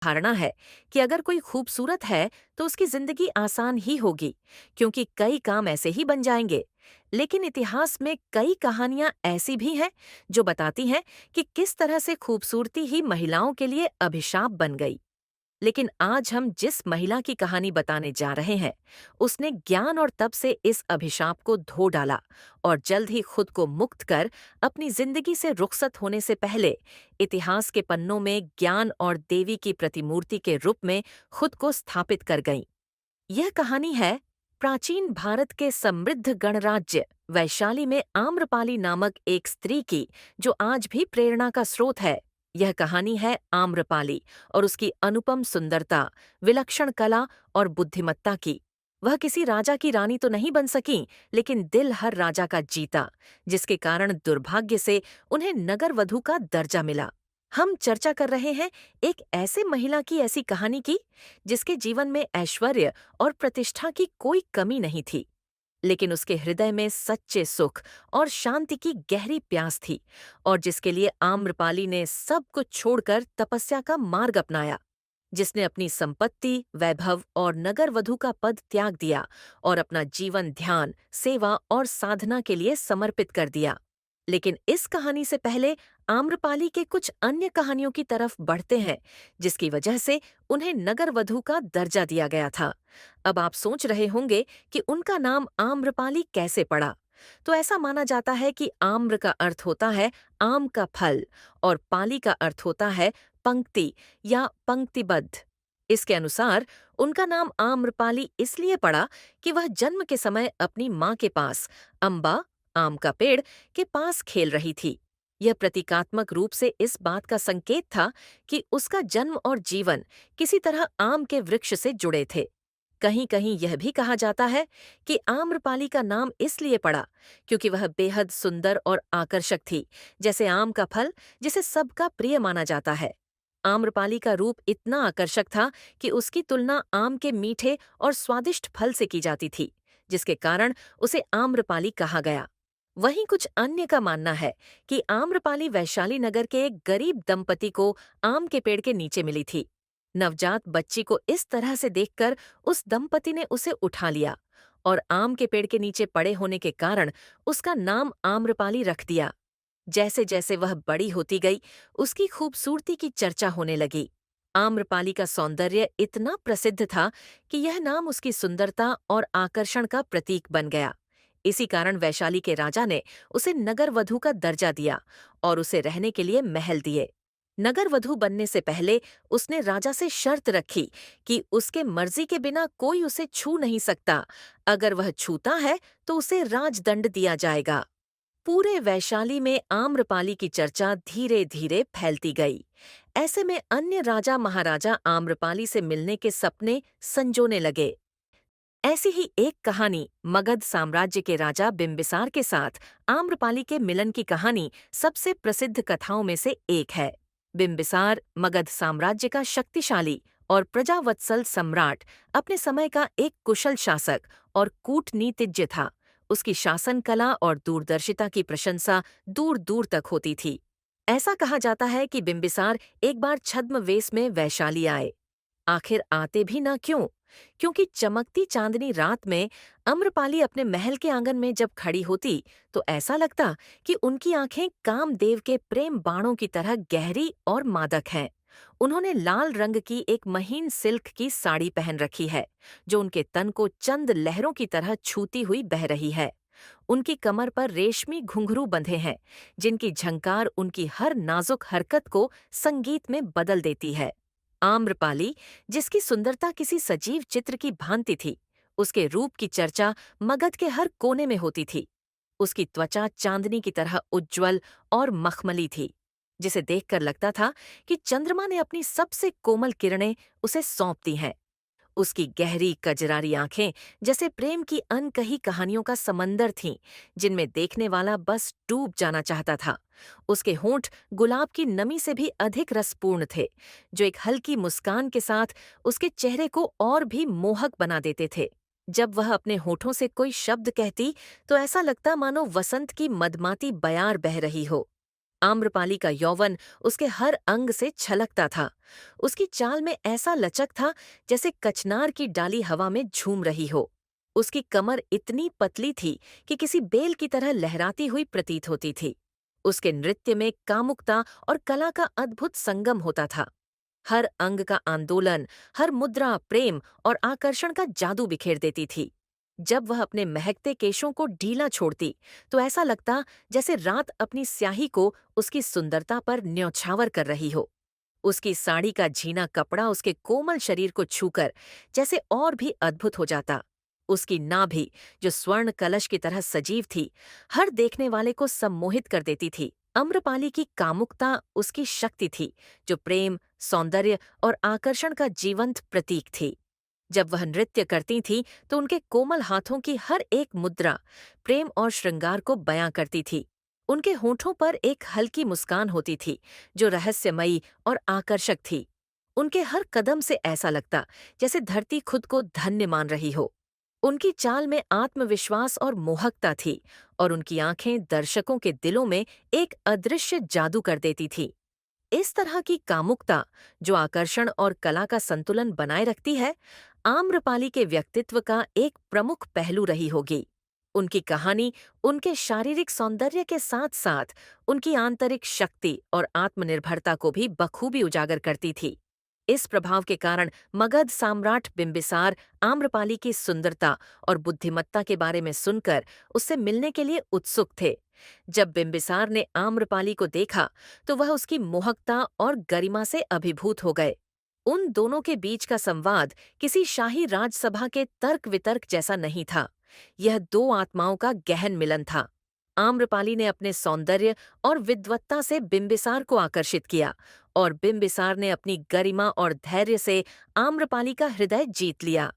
धारणा है कि अगर कोई खूबसूरत है तो उसकी जिंदगी आसान ही होगी, क्योंकि कई काम ऐसे ही बन जाएंगे। लेकिन इतिहास में कई कहानियां ऐसी भी हैं जो बताती हैं कि किस तरह से खूबसूरती ही महिलाओं के लिए अभिशाप बन गई। लेकिन आज हम जिस महिला की कहानी बताने जा रहे हैं, उसने ज्ञान और तप से इस अभिशाप को धो डाला और जल्द ही खुद को मुक्त कर अपनी जिंदगी से रुखसत होने से पहले इतिहास के पन्नों में ज्ञान और देवी की प्रतिमूर्ति के रूप में खुद को स्थापित कर गईं। यह कहानी है प्राचीन भारत के समृद्ध गणराज्य वैशाली में आम्रपाली नामक एक स्त्री की, जो आज भी प्रेरणा का स्रोत है। यह कहानी है आम्रपाली और उसकी अनुपम सुंदरता, विलक्षण कला और बुद्धिमत्ता की। वह किसी राजा की रानी तो नहीं बन सकीं, लेकिन दिल हर राजा का जीता, जिसके कारण दुर्भाग्य से उन्हें नगर वधू का दर्जा मिला। हम चर्चा कर रहे हैं एक ऐसे महिला की ऐसी कहानी की, जिसके जीवन में ऐश्वर्य और प्रतिष्ठा की कोई कमी नहीं थी, लेकिन उसके हृदय में सच्चे सुख और शांति की गहरी प्यास थी, और जिसके लिए आम्रपाली ने सब कुछ छोड़कर तपस्या का मार्ग अपनाया। जिसने अपनी संपत्ति, वैभव और नगर वधू का पद त्याग दिया और अपना जीवन ध्यान, सेवा और साधना के लिए समर्पित कर दिया। लेकिन इस कहानी से पहले आम्रपाली के कुछ अन्य कहानियों की तरफ बढ़ते हैं, जिसकी वजह से उन्हें नगर वधू का दर्जा दिया गया था। अब आप सोच रहे होंगे कि उनका नाम आम्रपाली कैसे पड़ा। तो ऐसा माना जाता है कि आम्र का अर्थ होता है आम का फल और पाली का अर्थ होता है पंक्ति या पंक्तिबद्ध। इसके अनुसार उनका नाम आम्रपाली इसलिए पड़ा कि वह जन्म के समय अपनी मां के पास अम्बा, आम का पेड़, के पास खेल रही थी। यह प्रतीकात्मक रूप से इस बात का संकेत था कि उसका जन्म और जीवन किसी तरह आम के वृक्ष से जुड़े थे। कहीं कहीं यह भी कहा जाता है कि आम्रपाली का नाम इसलिए पड़ा क्योंकि वह बेहद सुंदर और आकर्षक थी, जैसे आम का फल जिसे सबका प्रिय माना जाता है। आम्रपाली का रूप इतना आकर्षक था कि उसकी तुलना आम के मीठे और स्वादिष्ट फल से की जाती थी, जिसके कारण उसे आम्रपाली कहा गया। वहीं कुछ अन्य का मानना है कि आम्रपाली वैशाली नगर के एक गरीब दंपति को आम के पेड़ के नीचे मिली थी। नवजात बच्ची को इस तरह से देखकर उस दंपति ने उसे उठा लिया और आम के पेड़ के नीचे पड़े होने के कारण उसका नाम आम्रपाली रख दिया। जैसे जैसे वह बड़ी होती गई, उसकी खूबसूरती की चर्चा होने लगी। आम्रपाली का सौंदर्य इतना प्रसिद्ध था कि यह नाम उसकी सुंदरता और आकर्षण का प्रतीक बन गया। इसी कारण वैशाली के राजा ने उसे नगर वधू का दर्जा दिया और उसे रहने के लिए महल दिए। नगर वधू बनने से पहले उसने राजा से शर्त रखी कि उसके मर्जी के बिना कोई उसे छू नहीं सकता। अगर वह छूता है तो उसे राजदंड दिया जाएगा। पूरे वैशाली में आम्रपाली की चर्चा धीरे धीरे फैलती गई। ऐसे में अन्य राजा महाराजा आम्रपाली से मिलने के सपने संजोने लगे। ऐसी ही एक कहानी मगध साम्राज्य के राजा बिम्बिसार के साथ आम्रपाली के मिलन की कहानी सबसे प्रसिद्ध कथाओं में से एक है। बिम्बिसार मगध साम्राज्य का शक्तिशाली और प्रजावत्सल सम्राट, अपने समय का एक कुशल शासक और कूटनीतिज्ञ था। उसकी शासन कला और दूरदर्शिता की प्रशंसा दूर दूर तक होती थी। ऐसा कहा जाता है कि बिम्बिसार एक बार छद्म वेश में वैशाली आए। आखिर आते भी ना क्यों, क्योंकि चमकती चांदनी रात में अम्रपाली अपने महल के आंगन में जब खड़ी होती तो ऐसा लगता कि उनकी आंखें कामदेव के प्रेम बाणों की तरह गहरी और मादक हैं। उन्होंने लाल रंग की एक महीन सिल्क की साड़ी पहन रखी है, जो उनके तन को चंद लहरों की तरह छूती हुई बह रही है। उनकी कमर पर रेशमी घुंघरू बंधे हैं, जिनकी झंकार उनकी हर नाजुक हरकत को संगीत में बदल देती है। आम्रपाली, जिसकी सुंदरता किसी सजीव चित्र की भांति थी, उसके रूप की चर्चा मगध के हर कोने में होती थी। उसकी त्वचा चांदनी की तरह उज्ज्वल और मखमली थी, जिसे देखकर लगता था कि चंद्रमा ने अपनी सबसे कोमल किरणें उसे सौंप दी हैं। उसकी गहरी कजरारी आंखें जैसे प्रेम की अनकही कहानियों का समंदर थीं, जिनमें देखने वाला बस डूब जाना चाहता था। उसके होंठ गुलाब की नमी से भी अधिक रसपूर्ण थे, जो एक हल्की मुस्कान के साथ उसके चेहरे को और भी मोहक बना देते थे। जब वह अपने होठों से कोई शब्द कहती तो ऐसा लगता मानो वसंत की मदमाती बयार बह रही हो। आम्रपाली का यौवन उसके हर अंग से छलकता था। उसकी चाल में ऐसा लचक था जैसे कचनार की डाली हवा में झूम रही हो। उसकी कमर इतनी पतली थी कि किसी बेल की तरह लहराती हुई प्रतीत होती थी। उसके नृत्य में कामुकता और कला का अद्भुत संगम होता था। हर अंग का आंदोलन, हर मुद्रा प्रेम और आकर्षण का जादू बिखेर देती थी। जब वह अपने महकते केशों को ढीला छोड़ती तो ऐसा लगता जैसे रात अपनी स्याही को उसकी सुंदरता पर न्यौछावर कर रही हो। उसकी साड़ी का झीना कपड़ा उसके कोमल शरीर को छूकर जैसे और भी अद्भुत हो जाता। उसकी नाभि, जो स्वर्ण कलश की तरह सजीव थी, हर देखने वाले को सम्मोहित कर देती थी। अम्रपाली की कामुकता उसकी शक्ति थी, जो प्रेम, सौंदर्य और आकर्षण का जीवंत प्रतीक थी। जब वह नृत्य करती थीं, तो उनके कोमल हाथों की हर एक मुद्रा प्रेम और श्रृंगार को बयां करती थी। उनके होठों पर एक हल्की मुस्कान होती थी, जो रहस्यमयी और आकर्षक थी। उनके हर कदम से ऐसा लगता जैसे धरती खुद को धन्य मान रही हो। उनकी चाल में आत्मविश्वास और मोहकता थी, और उनकी आंखें दर्शकों के दिलों में एक अदृश्य जादू कर देती थी। इस तरह की कामुकता, जो आकर्षण और कला का संतुलन बनाए रखती है, आम्रपाली के व्यक्तित्व का एक प्रमुख पहलू रही होगी। उनकी कहानी उनके शारीरिक सौंदर्य के साथ साथ उनकी आंतरिक शक्ति और आत्मनिर्भरता को भी बखूबी उजागर करती थी। इस प्रभाव के कारण मगध सम्राट बिंबिसार आम्रपाली की सुंदरता और बुद्धिमत्ता के बारे में सुनकर उससे मिलने के लिए उत्सुक थे। जब बिंबिसार ने आम्रपाली को देखा तो वह उसकी मोहकता और गरिमा से अभिभूत हो गए। उन दोनों के बीच का संवाद किसी शाही राजसभा के तर्क वितर्क जैसा नहीं था। यह दो आत्माओं का गहन मिलन था। आम्रपाली ने अपने सौंदर्य और विद्वत्ता से बिंबिसार को आकर्षित किया, और बिंबिसार ने अपनी गरिमा और धैर्य से आम्रपाली का हृदय जीत लिया।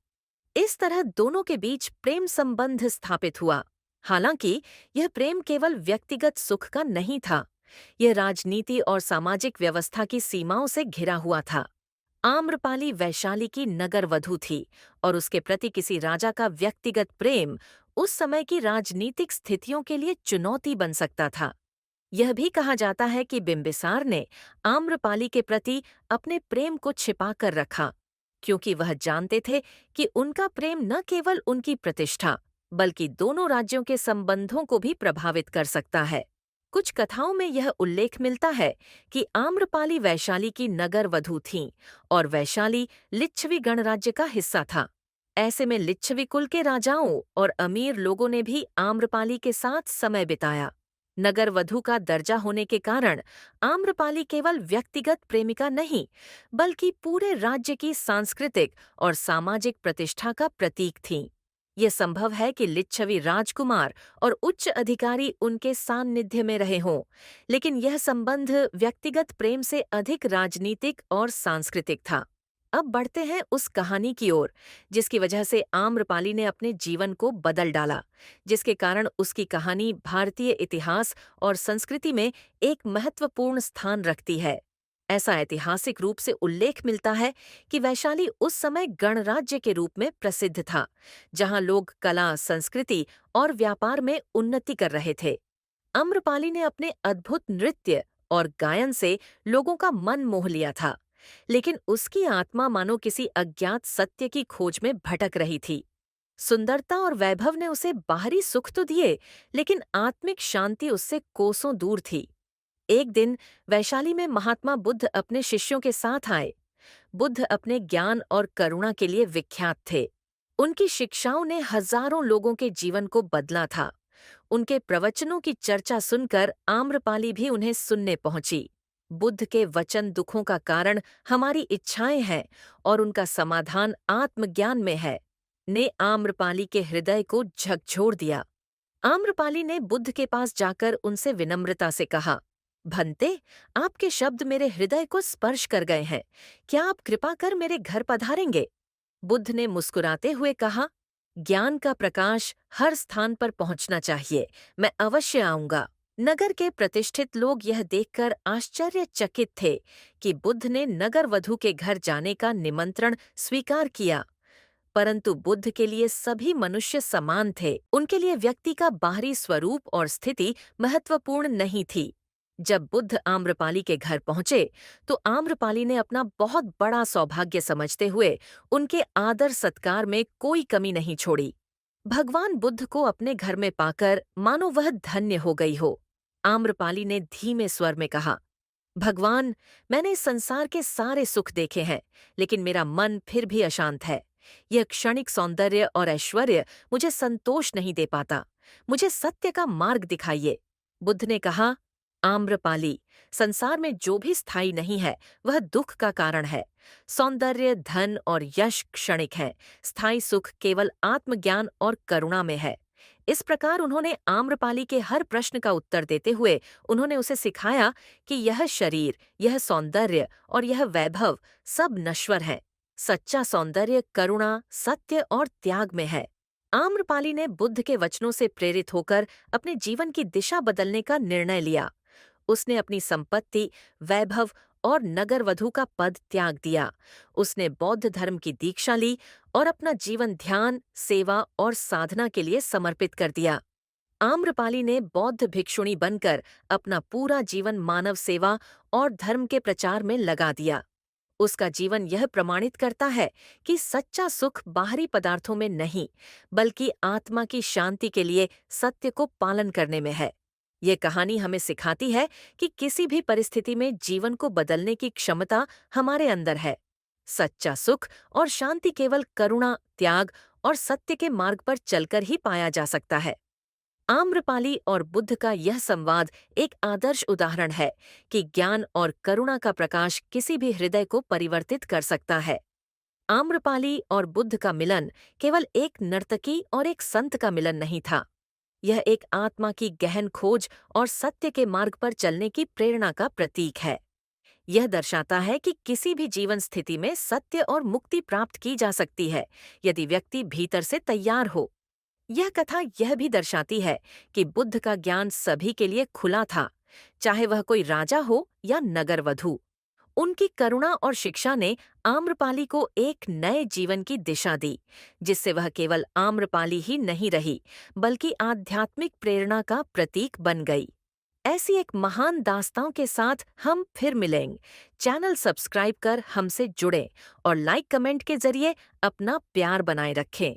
इस तरह दोनों के बीच प्रेम संबंध स्थापित हुआ। हालांकि यह प्रेम केवल व्यक्तिगत सुख का नहीं था, यह राजनीति और सामाजिक व्यवस्था की सीमाओं से घिरा हुआ था। आम्रपाली वैशाली की नगर वधू थी, और उसके प्रति किसी राजा का व्यक्तिगत प्रेम उस समय की राजनीतिक स्थितियों के लिए चुनौती बन सकता था। यह भी कहा जाता है कि बिंबिसार ने आम्रपाली के प्रति अपने प्रेम को छिपा कर रखा, क्योंकि वह जानते थे कि उनका प्रेम न केवल उनकी प्रतिष्ठा बल्कि दोनों राज्यों के संबंधों को भी प्रभावित कर सकता है। कुछ कथाओं में यह उल्लेख मिलता है कि आम्रपाली वैशाली की नगर वधू थीं, और वैशाली लिच्छवी गणराज्य का हिस्सा था। ऐसे में लिच्छवी कुल के राजाओं और अमीर लोगों ने भी आम्रपाली के साथ समय बिताया। नगर वधू का दर्जा होने के कारण आम्रपाली केवल व्यक्तिगत प्रेमिका नहीं, बल्कि पूरे राज्य की सांस्कृतिक और सामाजिक प्रतिष्ठा का प्रतीक थीं। यह संभव है कि लिच्छवी राजकुमार और उच्च अधिकारी उनके सान्निध्य में रहे हों, लेकिन यह संबंध व्यक्तिगत प्रेम से अधिक राजनीतिक और सांस्कृतिक था। अब बढ़ते हैं उस कहानी की ओर जिसकी वजह से आम्रपाली ने अपने जीवन को बदल डाला, जिसके कारण उसकी कहानी भारतीय इतिहास और संस्कृति में एक महत्वपूर्ण स्थान रखती है। ऐसा ऐतिहासिक रूप से उल्लेख मिलता है कि वैशाली उस समय गणराज्य के रूप में प्रसिद्ध था, जहां लोग कला, संस्कृति और व्यापार में उन्नति कर रहे थे। आम्रपाली ने अपने अद्भुत नृत्य और गायन से लोगों का मन मोह लिया था, लेकिन उसकी आत्मा मानो किसी अज्ञात सत्य की खोज में भटक रही थी। सुंदरता और वैभव ने उसे बाहरी सुख तो दिए, लेकिन आत्मिक शांति उससे कोसों दूर थी। एक दिन वैशाली में महात्मा बुद्ध अपने शिष्यों के साथ आए। बुद्ध अपने ज्ञान और करुणा के लिए विख्यात थे। उनकी शिक्षाओं ने हजारों लोगों के जीवन को बदला था। उनके प्रवचनों की चर्चा सुनकर आम्रपाली भी उन्हें सुनने पहुंची। बुद्ध के वचन दुखों का कारण हमारी इच्छाएं हैं, और उनका समाधान आत्मज्ञान में है, ने आम्रपाली के हृदय को झकझोर दिया। आम्रपाली ने बुद्ध के पास जाकर उनसे विनम्रता से कहा, भंते, आपके शब्द मेरे हृदय को स्पर्श कर गए हैं। क्या आप कृपा कर मेरे घर पधारेंगे? बुद्ध ने मुस्कुराते हुए कहा, ज्ञान का प्रकाश हर स्थान पर पहुंचना चाहिए। मैं अवश्य आऊंगा। नगर के प्रतिष्ठित लोग यह देखकर आश्चर्यचकित थे कि बुद्ध ने नगर वधू के घर जाने का निमंत्रण स्वीकार किया। परंतु बुद्ध के लिए सभी मनुष्य समान थे। उनके लिए व्यक्ति का बाहरी स्वरूप और स्थिति महत्वपूर्ण नहीं थी। जब बुद्ध आम्रपाली के घर पहुंचे तो आम्रपाली ने अपना बहुत बड़ा सौभाग्य समझते हुए उनके आदर सत्कार में कोई कमी नहीं छोड़ी। भगवान बुद्ध को अपने घर में पाकर मानो वह धन्य हो गई हो। आम्रपाली ने धीमे स्वर में कहा, भगवान, मैंने इस संसार के सारे सुख देखे हैं, लेकिन मेरा मन फिर भी अशांत है। यह क्षणिक सौंदर्य और ऐश्वर्य मुझे संतोष नहीं दे पाता। मुझे सत्य का मार्ग दिखाइए। बुद्ध ने कहा, आम्रपाली, संसार में जो भी स्थायी नहीं है वह दुख का कारण है। सौंदर्य, धन और यश क्षणिक है। स्थायी सुख केवल आत्मज्ञान और करुणा में है। इस प्रकार उन्होंने आम्रपाली के हर प्रश्न का उत्तर देते हुए उन्होंने उसे सिखाया कि यह शरीर, यह सौंदर्य और यह वैभव सब नश्वर है। सच्चा सौंदर्य करुणा, सत्य और त्याग में है। आम्रपाली ने बुद्ध के वचनों से प्रेरित होकर अपने जीवन की दिशा बदलने का निर्णय लिया। उसने अपनी संपत्ति, वैभव और नगरवधु का पद त्याग दिया। उसने बौद्ध धर्म की दीक्षा ली और अपना जीवन ध्यान, सेवा और साधना के लिए समर्पित कर दिया। आम्रपाली ने बौद्ध भिक्षुणी बनकर अपना पूरा जीवन मानव सेवा और धर्म के प्रचार में लगा दिया। उसका जीवन यह प्रमाणित करता है कि सच्चा सुख बाहरी पदार्थों में नहीं, बल्कि आत्मा की शांति के लिए सत्य को पालन करने में है। ये कहानी हमें सिखाती है कि किसी भी परिस्थिति में जीवन को बदलने की क्षमता हमारे अंदर है। सच्चा सुख और शांति केवल करुणा, त्याग और सत्य के मार्ग पर चलकर ही पाया जा सकता है। आम्रपाली और बुद्ध का यह संवाद एक आदर्श उदाहरण है कि ज्ञान और करुणा का प्रकाश किसी भी हृदय को परिवर्तित कर सकता है। आम्रपाली और बुद्ध का मिलन केवल एक नर्तकी और एक संत का मिलन नहीं था। यह एक आत्मा की गहन खोज और सत्य के मार्ग पर चलने की प्रेरणा का प्रतीक है। यह दर्शाता है कि किसी भी जीवन स्थिति में सत्य और मुक्ति प्राप्त की जा सकती है, यदि व्यक्ति भीतर से तैयार हो। यह कथा यह भी दर्शाती है कि बुद्ध का ज्ञान सभी के लिए खुला था, चाहे वह कोई राजा हो या नगरवधु। उनकी करुणा और शिक्षा ने आम्रपाली को एक नए जीवन की दिशा दी, जिससे वह केवल आम्रपाली ही नहीं रही, बल्कि आध्यात्मिक प्रेरणा का प्रतीक बन गई। ऐसी एक महान दास्तां के साथ हम फिर मिलेंगे। चैनल सब्सक्राइब कर हमसे जुड़ें और लाइक कमेंट के जरिए अपना प्यार बनाए रखें।